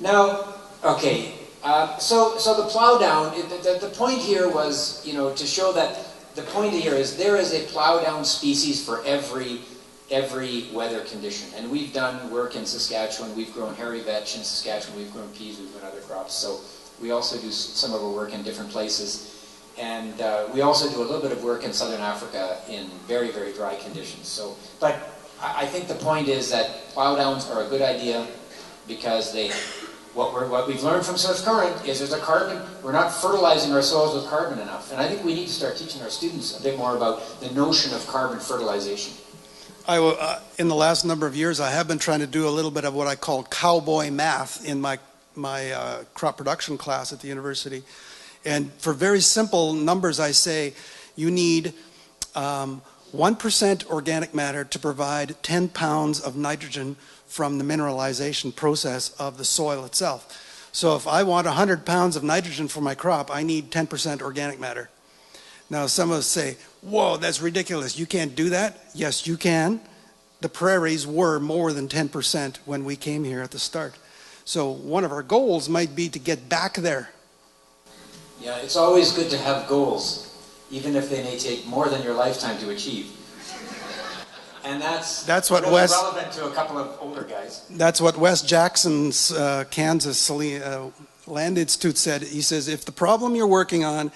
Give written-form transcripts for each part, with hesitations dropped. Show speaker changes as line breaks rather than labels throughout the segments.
Now, okay, so the plow down, the point here was, you know, to show that the point here is there is a plow down species for every weather condition. And we've done work in Saskatchewan, we've grown hairy vetch in Saskatchewan, we've grown peas, we've grown other crops. So we also do some of our work in different places. And we also do a little bit of work in Southern Africa in very, very dry conditions. So, but I think the point is that plow downs are a good idea because what we've learned from Surf Current is there's a carbon, we're not fertilizing our soils with carbon enough. And I think we need to start teaching our students a bit more about the notion of carbon fertilization.
In the last number of years, I have been trying to do a little bit of what I call cowboy math in my crop production class at the university. And for very simple numbers, I say you need 1% organic matter to provide 10 pounds of nitrogen from the mineralization process of the soil itself. So if I want 100 pounds of nitrogen for my crop, I need 10% organic matter. Now some of us say, whoa, that's ridiculous. You can't do that? Yes, you can. The prairies were more than 10% when we came here at the start. So one of our goals might be to get back there.
Yeah, it's always good to have goals, even if they may take more than your lifetime to achieve. And that's
what
really
Wes,
relevant to a couple of older guys.
That's what Wes Jackson's Kansas Land Institute said. He says, if the problem you're working on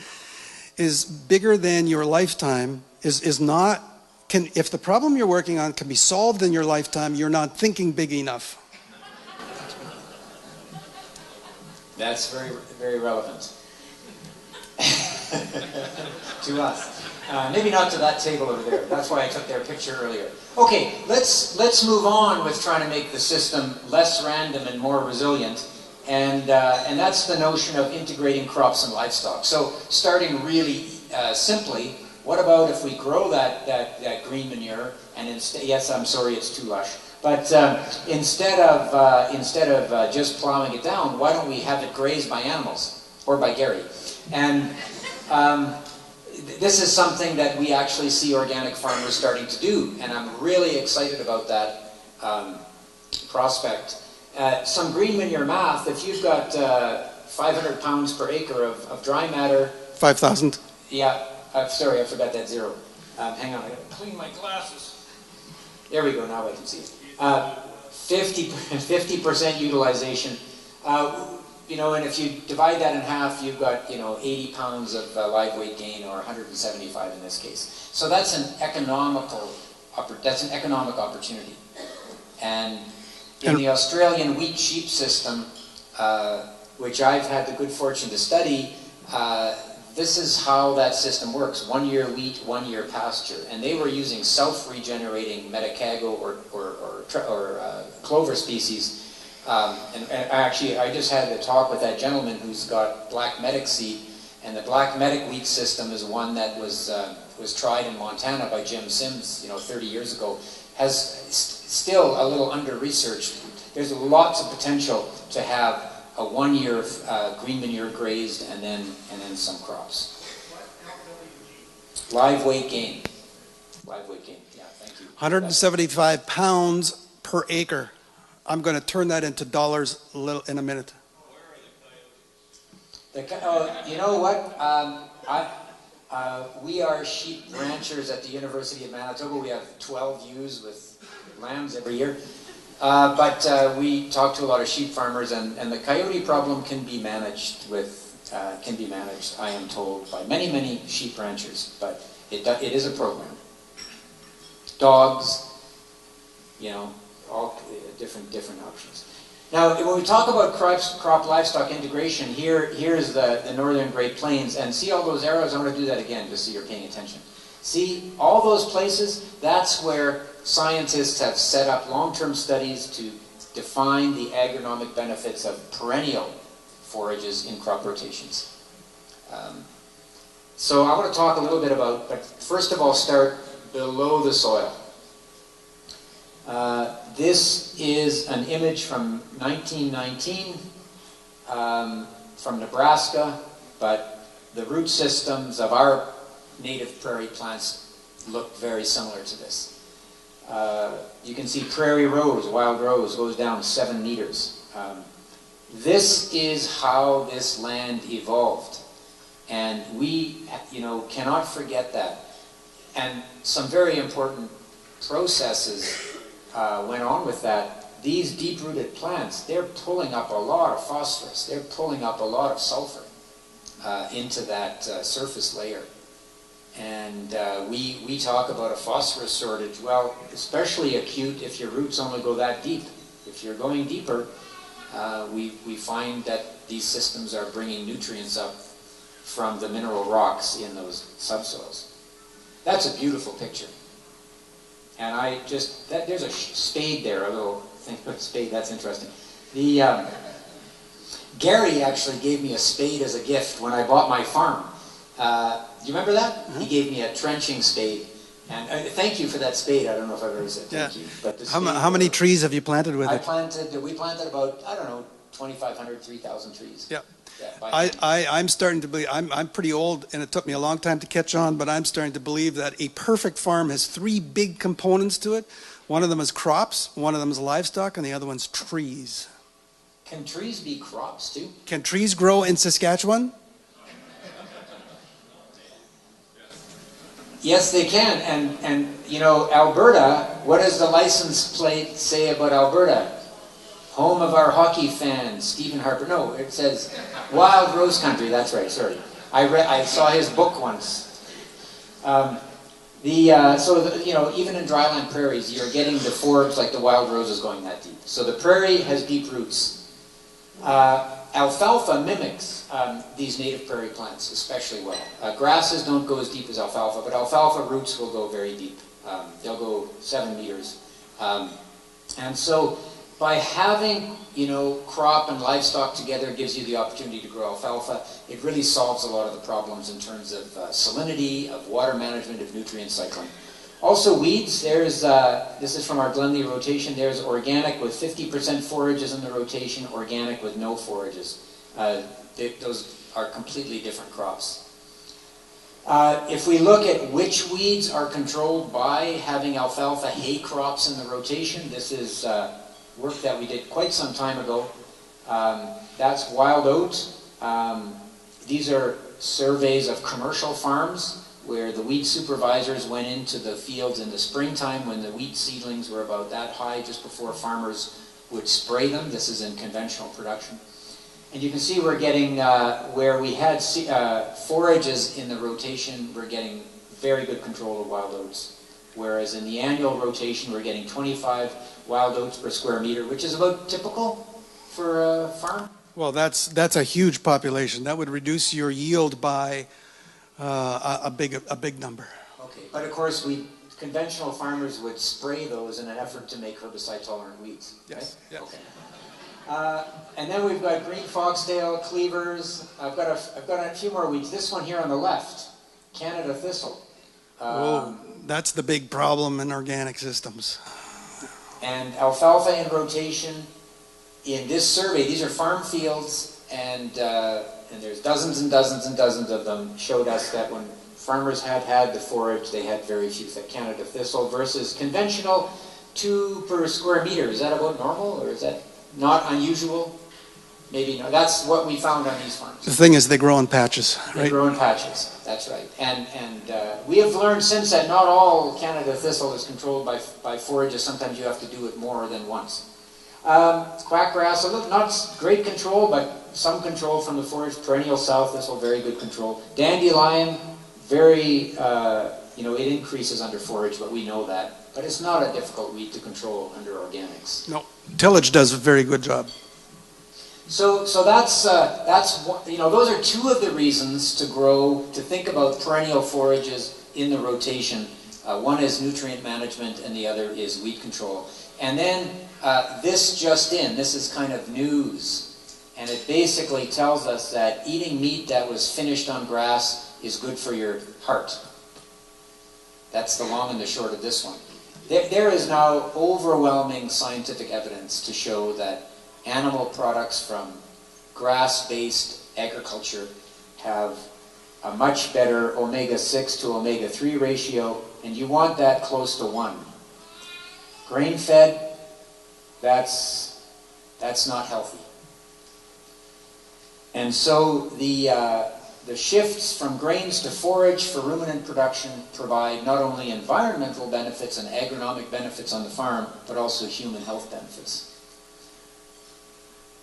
is bigger than your lifetime, if the problem you're working on can be solved in your lifetime, you're not thinking big enough.
That's very, very relevant. To us. Maybe not to that table over there. That's why I took their picture earlier. Okay, let's move on with trying to make the system less random and more resilient. And that's the notion of integrating crops and livestock. So starting really simply, what about if we grow that green manure and instead, yes, I'm sorry, it's too lush. But instead of just plowing it down, why don't we have it grazed by animals or by Gary? And this is something that we actually see organic farmers starting to do, and I'm really excited about that prospect. Some green manure math, if you've got 500 pounds per acre of dry matter...
5,000.
Yeah, sorry, I forgot that zero. Hang on, I gotta clean my glasses. There we go, now I can see it. 50% utilization. You know, and if you divide that in half, you've got, 80 pounds of live weight gain, or 175 in this case. So that's an economic opportunity. And in the Australian wheat sheep system, which I've had the good fortune to study, this is how that system works. 1 year wheat, 1 year pasture. And they were using self-regenerating medicago or clover species. And actually, I just had a talk with that gentleman who's got black medic seed, and the black medic wheat system is one that was tried in Montana by Jim Sims, 30 years ago. Has still a little under-researched. There's lots of potential to have a 1 year green manure grazed and then some crops. Live weight gain. Live weight gain. Yeah, thank you.
175 pounds per acre. I'm going to turn that into dollars in a minute.
You know what? We are sheep ranchers at the University of Manitoba. We have 12 ewes with lambs every year. But we talk to a lot of sheep farmers, and the coyote problem can be managed I am told, by many, many sheep ranchers. But it is a program. Dogs, all different options. Now, when we talk about crop livestock integration, here's the northern Great Plains, and see all those arrows? I'm going to do that again, just so you're paying attention. See, all those places, that's where scientists have set up long-term studies to define the agronomic benefits of perennial forages in crop rotations. So I want to talk a little bit about, but first of all, start below the soil. This is an image from 1919 from Nebraska, but the root systems of our native prairie plants look very similar to this. You can see prairie rose, wild rose, goes down 7 meters. This is how this land evolved. And we, cannot forget that. And some very important processes went on with that. These deep-rooted plants, they're pulling up a lot of phosphorus. They're pulling up a lot of sulfur into that surface layer. And we talk about a phosphorus shortage. Well, especially acute if your roots only go that deep. If you're going deeper, we find that these systems are bringing nutrients up from the mineral rocks in those subsoils. That's a beautiful picture. And there's a spade there, a little thing about spade, that's interesting. Gary actually gave me a spade as a gift when I bought my farm. Do you remember that? Mm-hmm. He gave me a trenching spade. And thank you for that spade. I don't know if I've ever said thank you. But
how many trees have you planted with it?
We planted about, 2,500, 3,000 trees.
Yeah. I'm starting to believe, I'm pretty old and it took me a long time to catch on, but I'm starting to believe that a perfect farm has three big components to it. One of them is crops, one of them is livestock, and the other one's trees.
Can trees be crops too?
Can trees grow in Saskatchewan?
Yes, they can. And Alberta, what does the license plate say about Alberta? Home of our hockey fans, Stephen Harper. No, it says Wild Rose Country. That's right, sorry. I saw his book once. Even in dryland prairies, you're getting the forbs like the wild roses going that deep. So the prairie has deep roots. Alfalfa mimics these native prairie plants especially well. Grasses don't go as deep as alfalfa, but alfalfa roots will go very deep. They'll go 7 meters. And so by having, crop and livestock together gives you the opportunity to grow alfalfa. It really solves a lot of the problems in terms of salinity, of water management, of nutrient cycling. Also weeds, this is from our Glenley rotation, there's organic with 50% forages in the rotation, organic with no forages. Those are completely different crops. If we look at which weeds are controlled by having alfalfa hay crops in the rotation, this is work that we did quite some time ago. That's wild oat. These are surveys of commercial farms where the wheat supervisors went into the fields in the springtime when the wheat seedlings were about that high, just before farmers would spray them. This is in conventional production. And you can see we're getting, where we had forages in the rotation, we're getting very good control of wild oats. Whereas in the annual rotation, we're getting 25 wild oats per square meter, which is about typical for a farm.
Well, that's a huge population. That would reduce your yield by a big number.
Okay, but of course, conventional farmers would spray those in an effort to make herbicide-tolerant weeds.
Yes.
Right? Yes. Okay. And then we've got green foxtail, cleavers. I've got a few more weeds. This one here on the left, Canada thistle.
That's the big problem in organic systems.
And alfalfa in rotation. In this survey, these are farm fields, and there's dozens and dozens and dozens of them, showed us that when farmers had the forage, they had very few Canada thistle versus conventional 2 per square meter. Is that about normal, or is that not unusual? Maybe not. That's what we found on these farms.
The thing is, they grow in patches, right?
They grow in patches. That's right. And we have learned since that not all Canada thistle is controlled by forages. Sometimes you have to do it more than once. Quackgrass, not great control, but some control from the forage. Perennial south thistle, very good control. Dandelion, very, it increases under forage, but we know that. But it's not a difficult weed to control under organics.
No, tillage does a very good job.
So that's those are two of the reasons to think about perennial forages in the rotation. One is nutrient management, and the other is weed control. And then this is kind of news, and it basically tells us that eating meat that was finished on grass is good for your heart. That's the long and the short of this one. There is now overwhelming scientific evidence to show that animal products from grass-based agriculture have a much better omega-6 to omega-3 ratio, and you want that close to 1. Grain-fed, that's not healthy. And so the shifts from grains to forage for ruminant production provide not only environmental benefits and agronomic benefits on the farm, but also human health benefits.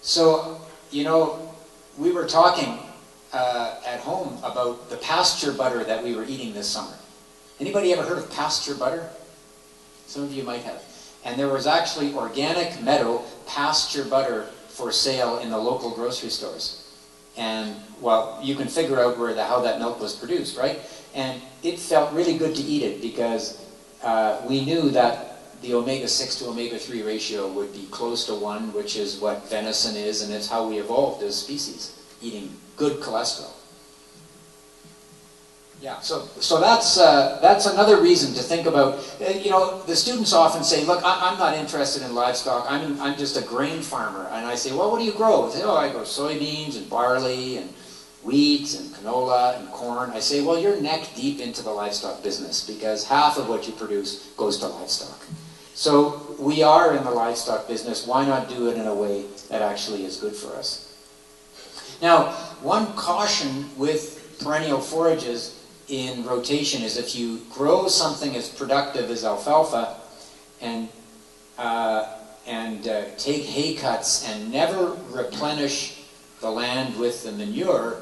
So, you know, we were talking at home about the pasture butter that we were eating this summer. Anybody ever heard of pasture butter? Some of you might have. And there was actually organic meadow pasture butter for sale in the local grocery stores. And, well, you can figure out how that milk was produced, right? And it felt really good to eat it because we knew that the omega-6 to omega-3 ratio would be close to 1, which is what venison is, and it's how we evolved as species, eating good cholesterol. Yeah, so that's another reason to think about. You know, the students often say, "Look, I'm not interested in livestock. I'm just a grain farmer." And I say, "Well, what do you grow?" They say, "Oh, I grow soybeans and barley and wheat and canola and corn." I say, "Well, you're neck deep into the livestock business because half of what you produce goes to livestock." So we are in the livestock business. Why not do it in a way that actually is good for us? Now, one caution with perennial forages in rotation is if you grow something as productive as alfalfa and take hay cuts and never replenish the land with the manure,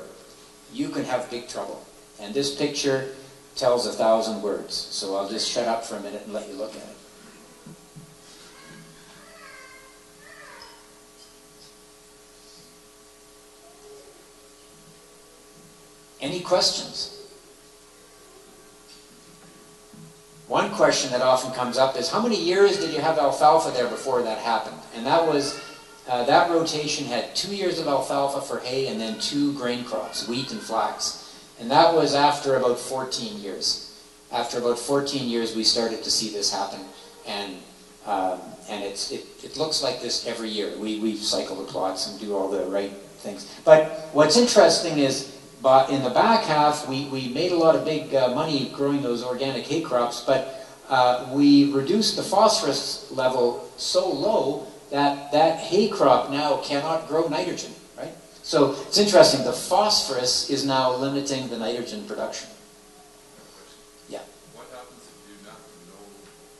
you can have big trouble. And this picture tells 1,000 words. So I'll just shut up for a minute and let you look at it. Any questions? One question that often comes up is, how many years did you have alfalfa there before that happened? And that was, that rotation had 2 years of alfalfa for hay and then 2 grain crops, wheat and flax. And that was after about 14 years. After about 14 years, we started to see this happen. And it looks like this every year. We cycle the plots and do all the right things. But what's interesting is, but in the back half, we made a lot of big money growing those organic hay crops, but we reduced the phosphorus level so low that that hay crop now cannot grow nitrogen, right? So it's interesting, the phosphorus is now limiting the nitrogen production. Yeah.
What happens if you do nothing?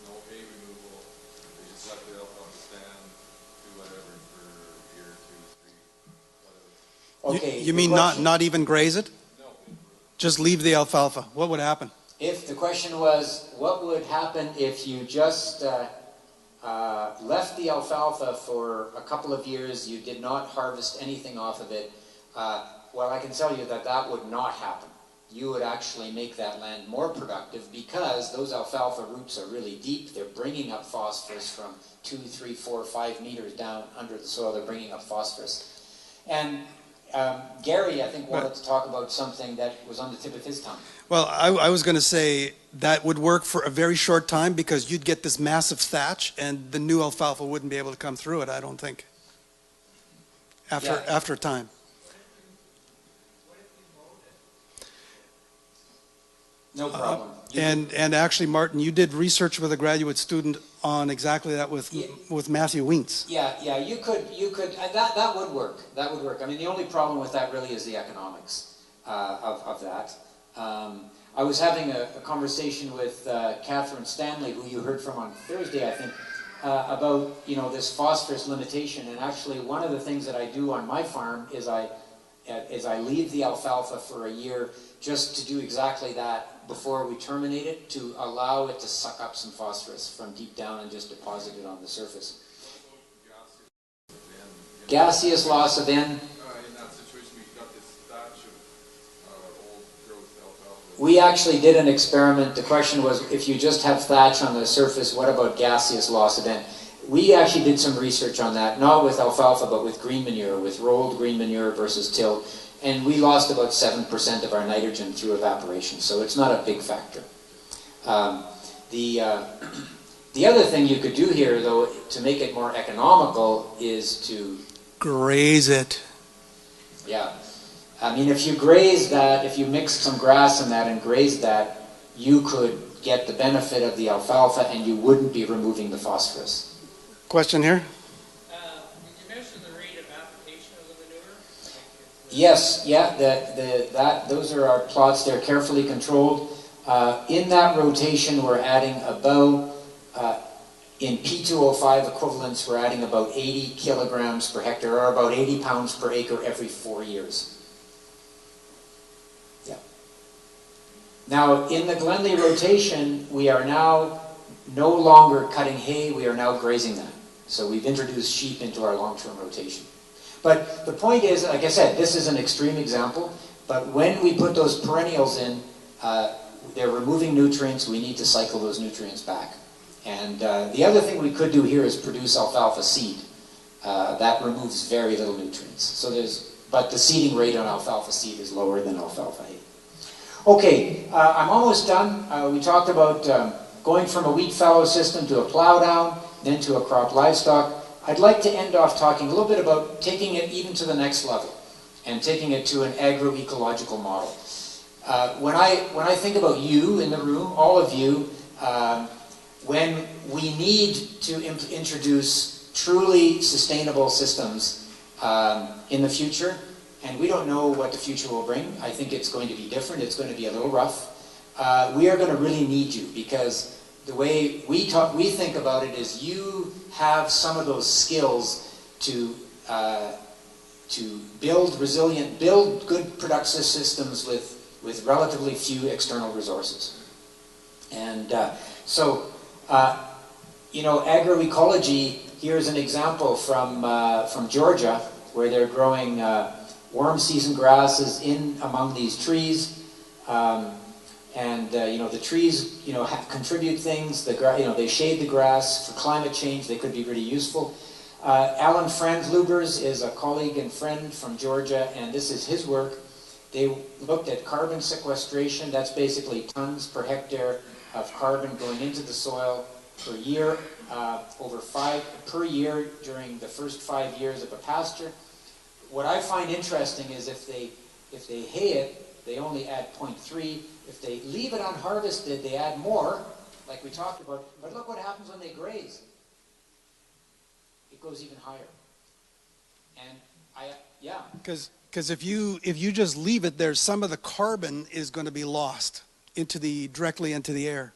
No hay removal, you just let the alfalfa stand, do whatever for a year, 2, 3, whatever?
Okay, you mean not even graze it?
No.
Just leave the alfalfa. What would happen?
If the question was, what would happen if you just left the alfalfa for a couple of years, you did not harvest anything off of it, well, I can tell you that that would not happen. You would actually make that land more productive because those alfalfa roots are really deep. They're bringing up phosphorus from 2, 3, 4, 5 meters down under the soil. They're bringing up phosphorus. And Gary, I think, wanted to talk about something that was on the tip of his tongue.
Well, I was going to say that would work for a very short time because you'd get this massive thatch and the new alfalfa wouldn't be able to come through it, I don't think, after time.
No problem.
And actually, Martin, you did research with a graduate student on exactly that with Matthew Wentz.
Yeah, you could, that would work. That would work. I mean, the only problem with that really is the economics of that. I was having a conversation with Catherine Stanley, who you heard from on Thursday, I think, about, you know, this phosphorus limitation. And actually, one of the things that I do on my farm is I leave the alfalfa for a year just to do exactly that before we terminate it, to allow it to suck up some phosphorus from deep down and just deposit it on the surface. Gaseous loss of N.
In that situation, we've got this thatch of old growth alfalfa.
We actually did an experiment. The question was, if you just have thatch on the surface, what about gaseous loss of N? We actually did some research on that, not with alfalfa, but with green manure, with rolled green manure versus tilled. And we lost about 7% of our nitrogen through evaporation, so it's not a big factor. The other thing you could do here, though, to make it more economical, is to
graze it.
Yeah. I mean, if you graze that, if you mix some grass in that and graze that, you could get the benefit of the alfalfa and you wouldn't be removing the phosphorus.
Question here?
Did you mention the rate of application of the manure?
Yes, yeah, those are our plots. They're carefully controlled. In that rotation, we're adding about, in P2O5 equivalents, we're adding about 80 kilograms per hectare, or about 80 pounds per acre every 4 years. Yeah. Now, in the Glenley rotation, we are now no longer cutting hay, we are now grazing that. So we've introduced sheep into our long-term rotation. But the point is, like I said, this is an extreme example, but when we put those perennials in, they're removing nutrients, we need to cycle those nutrients back. And the other thing we could do here is produce alfalfa seed. That removes very little nutrients. But the seeding rate on alfalfa seed is lower than alfalfa hay. Okay, I'm almost done. We talked about going from a wheat fallow system to a plow down, then to a crop livestock. I'd like to end off talking a little bit about taking it even to the next level and taking it to an agroecological model. When I think about you in the room, all of you, when we need to introduce truly sustainable systems in the future, and we don't know what the future will bring, I think it's going to be different, it's going to be a little rough, we are going to really need you, because the way we think about it is you have some of those skills to build good productive systems with relatively few external resources. And agroecology, here's an example from Georgia, where they're growing warm season grasses in among these trees. The trees, contribute things. They shade the grass. For climate change, they could be really useful. Alan Franzlubers is a colleague and friend from Georgia, and this is his work. They looked at carbon sequestration. That's basically tons per hectare of carbon going into the soil per year, per year during the first 5 years of a pasture. What I find interesting is if they hay it, they only add 0.3. If they leave it unharvested, they add more, like we talked about. But look what happens when they graze. It goes even higher. And
Because if you just leave it there, some of the carbon is going to be lost directly into the air,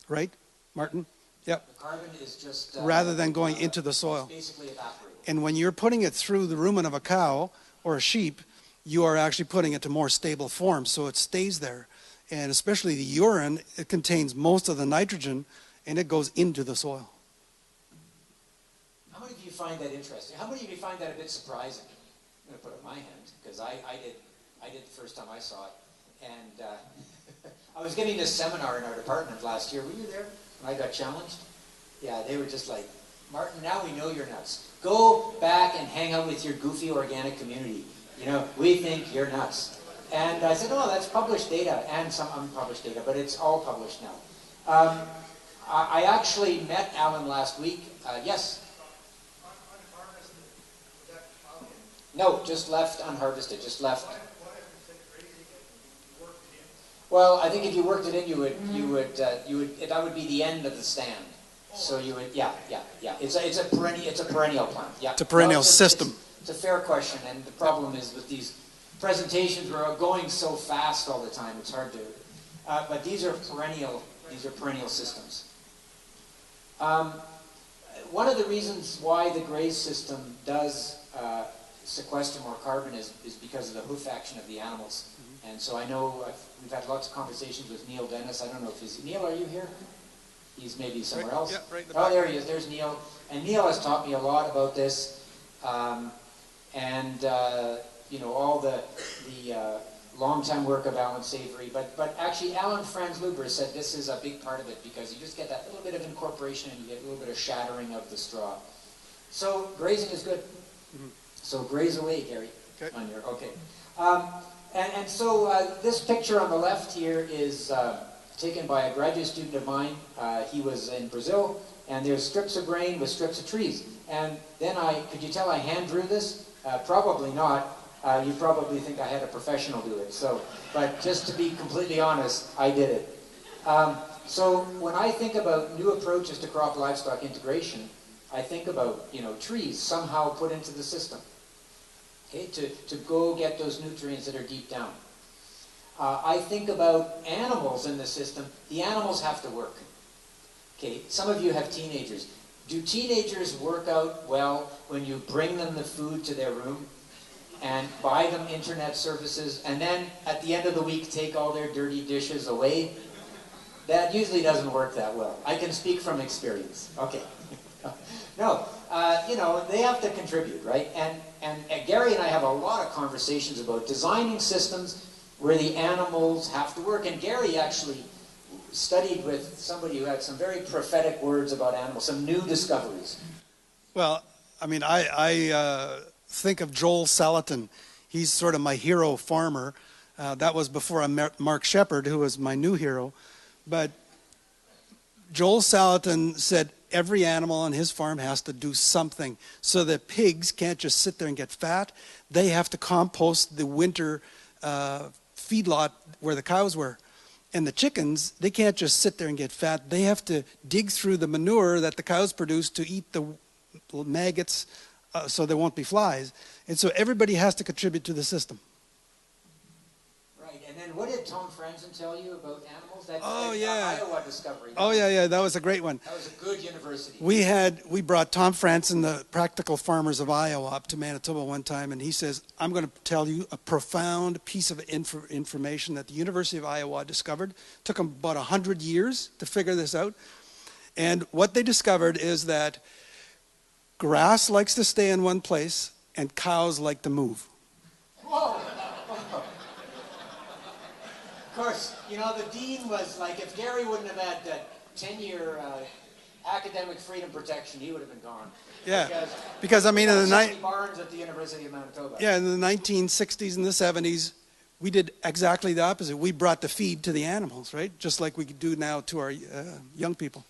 right, Martin? Yep.
The carbon is just
rather than going into the soil.
It's basically evaporating.
And when you're putting it through the rumen of a cow or a sheep, you are actually putting it to more stable form, so it stays there. And especially the urine, it contains most of the nitrogen, and it goes into the soil.
How many of you find that interesting? How many of you find that a bit surprising? I'm going to put up my hand, because I did the first time I saw it. And I was giving this seminar in our department last year. Were you there when I got challenged? Yeah, they were just like, Martin, now we know you're nuts. Go back and hang out with your goofy organic community. We think you're nuts. And I said, oh, that's published data and some unpublished data, but it's all published now. I actually met Alan last week. Yes?
Unharvested, was that plowed in?
No, just left unharvested, just left.
What if it's like grazing it and you worked it in?
Well, I think if you worked it in, that would be the end of the stand. So you would, yeah. It's a perennial plant. Yeah.
It's a perennial system.
It's a fair question, and the problem is with these presentations, we're going so fast all the time. It's hard to. But these are perennial. These are perennial systems. One of the reasons why the graze system does sequester more carbon is because of the hoof action of the animals. Mm-hmm. And so I know we've had lots of conversations with Neil Dennis. I don't know if he's Neil. Are you here? He's maybe somewhere else.
Yeah, right in the back.
Oh, there he is. There's Neil. And Neil has taught me a lot about this. All the long-time work of Alan Savory. But actually, Alan Franzluber said this is a big part of it, because you just get that little bit of incorporation and you get a little bit of shattering of the straw. So grazing is good. Mm-hmm. So graze away, Gary. Okay. So this picture on the left here is taken by a graduate student of mine. He was in Brazil, and there's strips of grain with strips of trees. And then could you tell I hand drew this? Probably not. You probably think I had a professional do it. But just to be completely honest, I did it. So when I think about new approaches to crop livestock integration, I think about trees somehow put into the system. okay, to go get those nutrients that are deep down. I think about animals in the system. The animals have to work. Okay, some of you have teenagers. Do teenagers work out well when you bring them the food to their room and buy them internet services, and then at the end of the week take all their dirty dishes away? That usually doesn't work that well. I can speak from experience. Okay. No, you know, they have to contribute, right? And Gary and I have a lot of conversations about designing systems where the animals have to work. And Gary actually studied with somebody who had some very prophetic words about animals, some new discoveries.
Well, I mean, I think of Joel Salatin. He's sort of my hero farmer. That was before I met Mark Shepard, who was my new hero. But Joel Salatin said every animal on his farm has to do something. So the pigs can't just sit there and get fat. They have to compost the winter feedlot where the cows were. And the chickens, they can't just sit there and get fat. They have to dig through the manure that the cows produce to eat the maggots so there won't be flies. And so everybody has to contribute to the system.
Right, and then what did Tom Franzen tell you about animals?
Yeah.
Iowa discovery.
Yeah, that was a great one.
That was a good university.
We brought Tom Franzen, the practical farmers of Iowa, up to Manitoba one time, and he says, I'm going to tell you a profound piece of information that the University of Iowa discovered. Took them about 100 years to figure this out. And what they discovered is that grass likes to stay in one place and cows like to move.
Whoa! Of course, you know, the dean was like, if Gary wouldn't have had that 10-year academic freedom protection, he would have been gone.
Yeah, because I mean, in the
barns at the University of Manitoba.
Yeah, in the 1960s and the 70s, we did exactly the opposite. We brought the feed to the animals, right? Just like we do now to our young people.